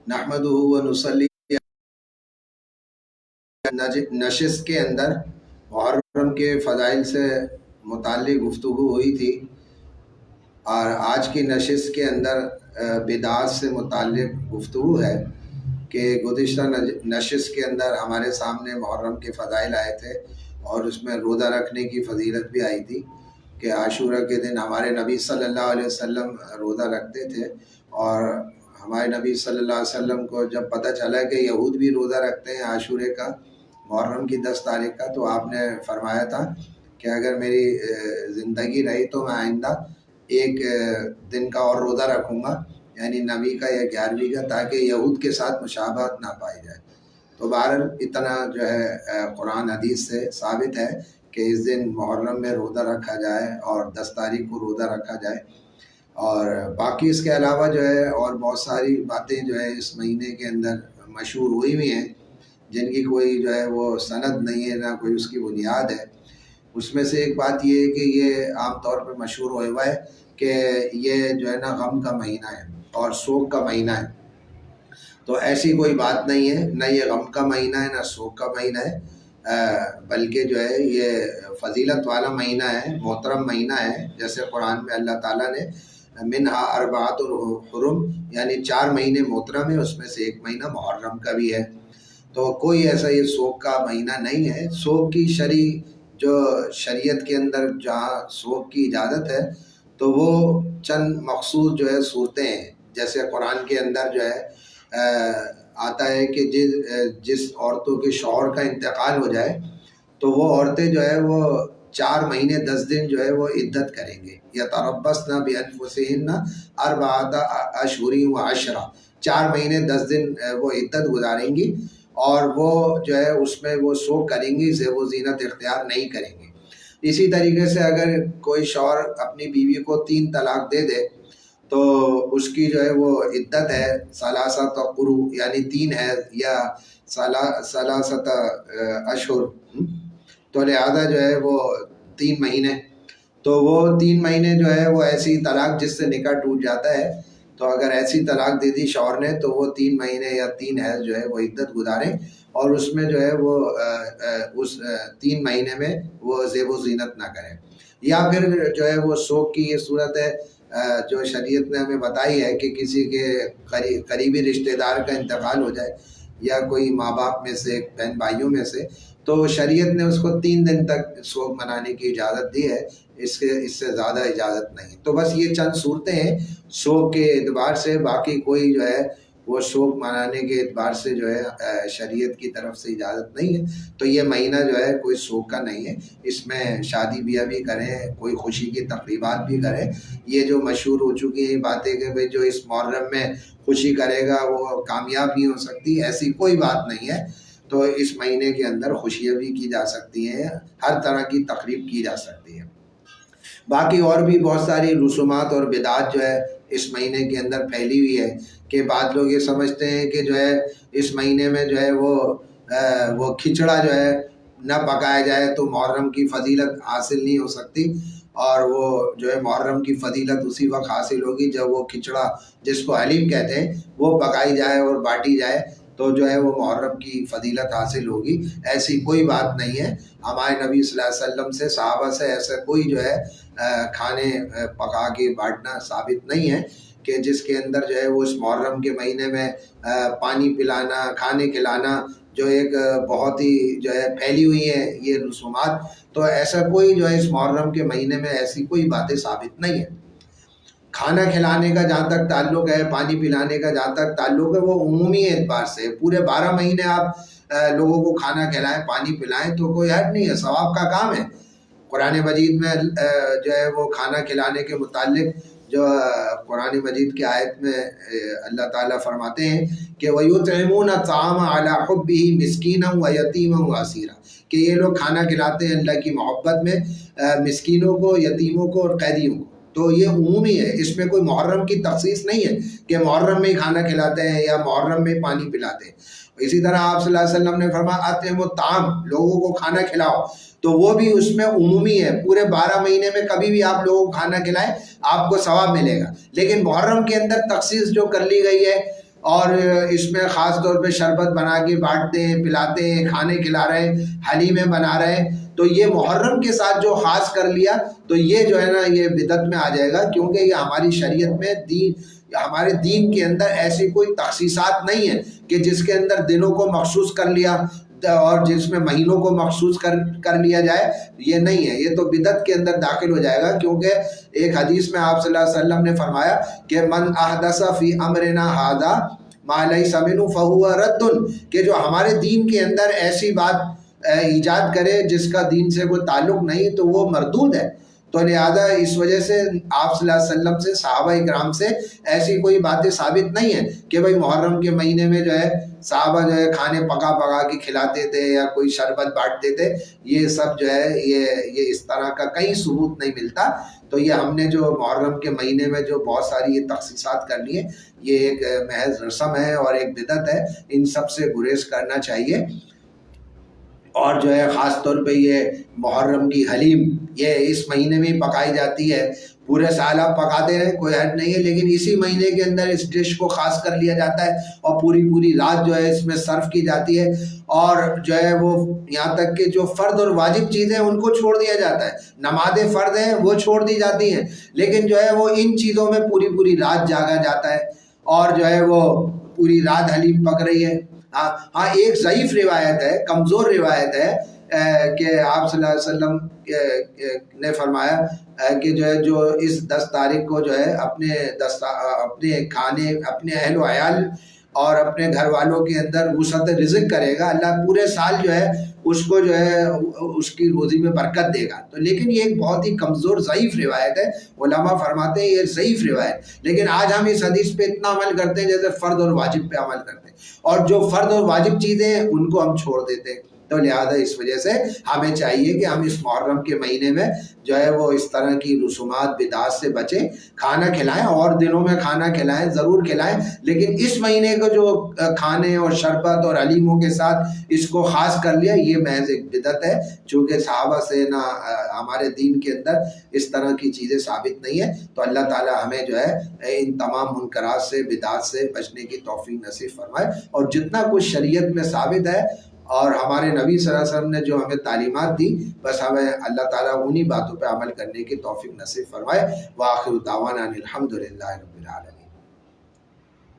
नहमदुहु व नुसल्ली। नशिस्त के अंदर मुहर्रम के फ़ज़ाइल से मुताल्लिक़ गुफ्तगू हुई थी, और आज की नशिस्त के अंदर बिदात से मुताल्लिक़ गुफ्तगू है कि गुज़िश्ता नशिस्त के अंदर हमारे सामने मुहर्रम के फ़ज़ाइल आए थे, और उसमें रोज़ा रखने की फ़जीलत भी आई थी कि आशूरा के दिन हमारे नबी सल्लल्लाहु अलैहि वसल्लम रोज़ा रखते थे। और हमारे नबी सल्लल्लाहु अलैहि वसल्लम को जब पता चला कि यहूद भी रोज़ा रखते हैं आशूरे का, मुहर्रम की 10 तारीख़ का, तो आपने फरमाया था कि अगर मेरी ज़िंदगी रही तो मैं आइंदा एक दिन का और रोज़ा रखूँगा, यानी नबी का या 11वीं का, ताकि यहूद के साथ मुशाबहत ना पाई जाए। तो बहरहाल इतना जो है कुरान हदीस से साबित है कि इस दिन मुहर्रम में रोज़ा रखा जाए और 10 तारीख़ को रोज़ा रखा जाए। और बाकी इसके अलावा जो है और बहुत सारी बातें जो है इस महीने के अंदर मशहूर हुई हुई हैं, जिनकी कोई जो है वो सनद नहीं है, ना कोई उसकी बुनियाद है। उसमें से एक बात ये है कि ये आम तौर पर मशहूर हुआ है कि ये जो है ना गम का महीना है और शोक का महीना है। तो ऐसी कोई बात नहीं है, ना ये गम का महीना है ना शोक का महीना है, बल्कि जो है ये फजीलत वाला महीना है, मोहतरम महीना है। जैसे कुरान में अल्लाह ताला ने मिनहा अरबातुल हुरुम, यानी 4 महीने मोहतरम है, उसमें से एक महीना मुहर्रम का भी है। तो कोई ऐसा ये शोक का महीना नहीं है। शोक की जो शरीयत के अंदर जहाँ शोक की इजाज़त है, तो वो चंद मखसूस जो है सूरतें हैं। जैसे कुरान के अंदर जो है आता है कि जिस औरतों के शौहर का इंतकाल हो जाए, तो वो औरतें जो है वो 4 महीने 10 दिन जो है वो इद्दत करेंगे। यतरब्बसना बिअन्फुसिहिन्ना अर्बअता अशहुरिन व अशरा, 4 महीने 10 दिन वो इद्दत गुजारेंगी, और वो जो है उसमें वो शोक करेंगी, ज़ेब ज़ीनत इख्तियार नहीं करेंगे। इसी तरीके से अगर कोई शौहर अपनी बीवी को 3 तलाक दे दे, तो उसकी जो है वो इद्दत है सलासत कुरू, यानी 3 है या सलासत अशहुर, तो लिहाजा जो है वो 3 महीने, तो वो 3 महीने जो है वो ऐसी तलाक जिससे निकाह टूट जाता है, तो अगर ऐसी तलाक दे दी शौहर ने, तो वो 3 महीने या 3 हैज़ जो है वो इद्दत गुजारें, और उसमें जो है वो उस 3 महीने में वो ज़ेब व ज़ीनत ना करें। या फिर जो है वो शोक की ये सूरत है जो शरीयत ने हमें बताई है कि किसी के करीबी रिश्तेदार का इंतकाल हो जाए, या कोई माँ बाप में से, बहन भाइयों में से, तो शरीयत ने उसको 3 दिन तक शोक मनाने की इजाज़त दी है, इससे ज़्यादा इजाज़त नहीं। तो बस ये चंद सूरतें हैं शोक के एतबार से, बाकी कोई जो है वो शोक मनाने के एतबार से जो है शरीयत की तरफ से इजाज़त नहीं है। तो ये महीना जो है कोई शोक का नहीं है, इसमें शादी ब्याह भी करें, कोई खुशी की तकरीबात भी करें। ये जो मशहूर हो चुकी हैं बातें कि भाई जो इस मुहर्रम में खुशी करेगा वो कामयाब नहीं हो सकती, ऐसी कोई बात नहीं है। तो इस महीने के अंदर खुशियाँ भी की जा सकती हैं, हर तरह की तकरीब की जा सकती है। बाकी और भी बहुत सारी रसूमात और बिदात जो है इस महीने के अंदर फैली हुई है कि बाद लोग ये समझते हैं कि जो है इस महीने में जो है वो खिचड़ा जो है न पकाया जाए तो मुहर्रम की फजीलत हासिल नहीं हो सकती, और वो जो है मुहर्रम की फजीलत उसी वक्त हासिल होगी जब वो खिचड़ा, जिसको हलीम कहते हैं, वो पकाई जाए और बाटी जाए, तो जो है वो मुहर्रम की फजीलत हासिल होगी। ऐसी कोई बात नहीं है। हमारे नबी सल्लल्लाहु अलैहि वसल्लम से, सहाबा से ऐसा कोई जो है खाने पका के बांटना साबित नहीं है कि जिसके अंदर जो है वो इस मुहर्रम के महीने में पानी पिलाना, खाने खिलाना, जो एक बहुत ही जो है फैली हुई है ये रसूमात, तो ऐसा कोई जो है इस मुहर्रम के महीने में ऐसी कोई बातें साबित नहीं है। खाना खिलाने का जहाँ तक ताल्लुक़ है, पानी पिलाने का जहाँ तक ताल्लुक़ है, वो उमूमी एतबार से पूरे 12 महीने आप लोगों को खाना खिलाएं, पानी पिलाएं, तो कोई हर्ज नहीं है, सवाब का काम है। कुरान मजीद में जो है वो खाना खिलाने के मुतालिक जो कुरान मजीद की आयत में अल्लाह ताला फरमाते हैं कि वयुतइमून ताम अला हुब्बिही मिस्कीनन व यतीमन व असीरा, कि ये लोग खाना खिलाते हैं अल्लाह की मोहब्बत में मिस्कीनों को, यतीमों को और कैदियों को। तो ये उमूमी है, इसमें कोई मुहर्रम की तखसीस नहीं है कि मुहर्रम में ही खाना खिलाते हैं या मुहर्रम में पानी पिलाते हैं। इसी तरह आप सल्लल्लाहु अलैहि वसल्लम ने फरमाया अतिमु ताम, लोगों को खाना खिलाओ, तो वो भी उसमें उमूमी है। पूरे 12 महीने में कभी भी आप लोगों को खाना खिलाएं, आपको सवाब मिलेगा। लेकिन मुहर्रम के अंदर तखसीस जो कर ली गई है اور اس میں خاص طور پہ شربت بنا کے بانٹتے ہیں، پلاتے ہیں، کھانے کھلا رہے ہیں، حلیمیں بنا رہے ہیں، تو یہ محرم کے ساتھ جو خاص کر لیا تو یہ جو ہے نا یہ بدعت میں آ جائے گا، کیونکہ یہ ہماری شریعت میں ہمارے دین کے اندر ایسی کوئی تخصیصات نہیں ہے کہ جس کے اندر دنوں کو مخصوص کر لیا اور جس میں مہینوں کو مخصوص کر لیا جائے، یہ نہیں ہے، یہ تو بدعت کے اندر داخل ہو جائے گا. کیونکہ ایک حدیث میں آپ صلی اللہ علیہ وسلم نے فرمایا کہ من احدث فی امرنا ھذا ما لیس منہ فہو رد، کہ جو ہمارے دین کے اندر ایسی بات ایجاد کرے جس کا دین سے کوئی تعلق نہیں تو وہ مردود ہے. تو لہذا اس وجہ سے آپ صلی اللہ علیہ وسلم سے، صحابہ اکرام سے ایسی کوئی باتیں ثابت نہیں ہیں کہ بھئی محرم کے مہینے میں جو ہے صحابہ جو ہے کھانے پکا کے کھلاتے تھے یا کوئی شربت بانٹتے تھے. یہ سب جو ہے یہ اس طرح کا کہیں ثبوت نہیں ملتا. تو یہ ہم نے جو محرم کے مہینے میں جو بہت ساری یہ تخصیصات کر لی ہیں، یہ ایک محض رسم ہے اور ایک بدعت ہے، ان سب سے گریز کرنا چاہیے. اور جو ہے خاص طور پہ یہ محرم کی حلیم یہ اس مہینے میں پکائی جاتی ہے. پورے سال آپ پکاتے رہیں کوئی حد نہیں ہے، لیکن اسی مہینے کے اندر اس ڈش کو خاص کر لیا جاتا ہے اور پوری رات جو ہے اس میں صرف کی جاتی ہے. اور جو ہے وہ یہاں تک کہ جو فرض اور واجب چیزیں ان کو چھوڑ دیا جاتا ہے. نمازیں فرض ہیں وہ چھوڑ دی جاتی ہیں، لیکن جو ہے وہ ان چیزوں میں پوری رات جاگا جاتا ہے اور جو ہے وہ پوری رات حلیم پک رہی ہے. ہاں ایک ضعیف روایت ہے، کمزور روایت ہے کہ آپ صلی اللہ علیہ وسلم نے فرمایا کہ جو اس 10 تاریخ کو جو ہے اپنے کھانے، اپنے اہل و عیال اور اپنے گھر والوں کے اندر وسعت رزق کرے گا، اللہ پورے سال جو ہے اس کو جو ہے اس کی روزی میں برکت دے گا. تو لیکن یہ ایک بہت ہی کمزور ضعیف روایت ہے. علماء فرماتے ہیں یہ ضعیف روایت، لیکن آج ہم اس حدیث پہ اتنا عمل کرتے ہیں جیسے فرض اور واجب پہ عمل کرتے ہیں، اور جو فرض اور واجب چیزیں ہیں ان کو ہم چھوڑ دیتے ہیں. تو لہذا اس وجہ سے ہمیں چاہیے کہ ہم اس محرم کے مہینے میں جو ہے وہ اس طرح کی رسومات بدعات سے بچیں. کھانا کھلائیں اور دنوں میں کھانا کھلائیں، ضرور کھلائیں، لیکن اس مہینے کو جو کھانے اور شربت اور حلیموں کے ساتھ اس کو خاص کر لیا یہ محض ایک بدعت ہے. چونکہ صحابہ سے نہ ہمارے دین کے اندر اس طرح کی چیزیں ثابت نہیں ہیں. تو اللہ تعالی ہمیں جو ہے ان تمام منکرات سے، بدعات سے بچنے کی توفیق نصیب فرمائے. اور جتنا کچھ شریعت میں ثابت ہے اور ہمارے نبی صلی اللہ علیہ وسلم نے جو ہمیں تعلیمات دی، بس ہمیں اللہ تعالیٰ انہی باتوں پہ عمل کرنے کی توفیق نصیب فرمائے. وآخر دعوانا الحمدللہ رب العالمین.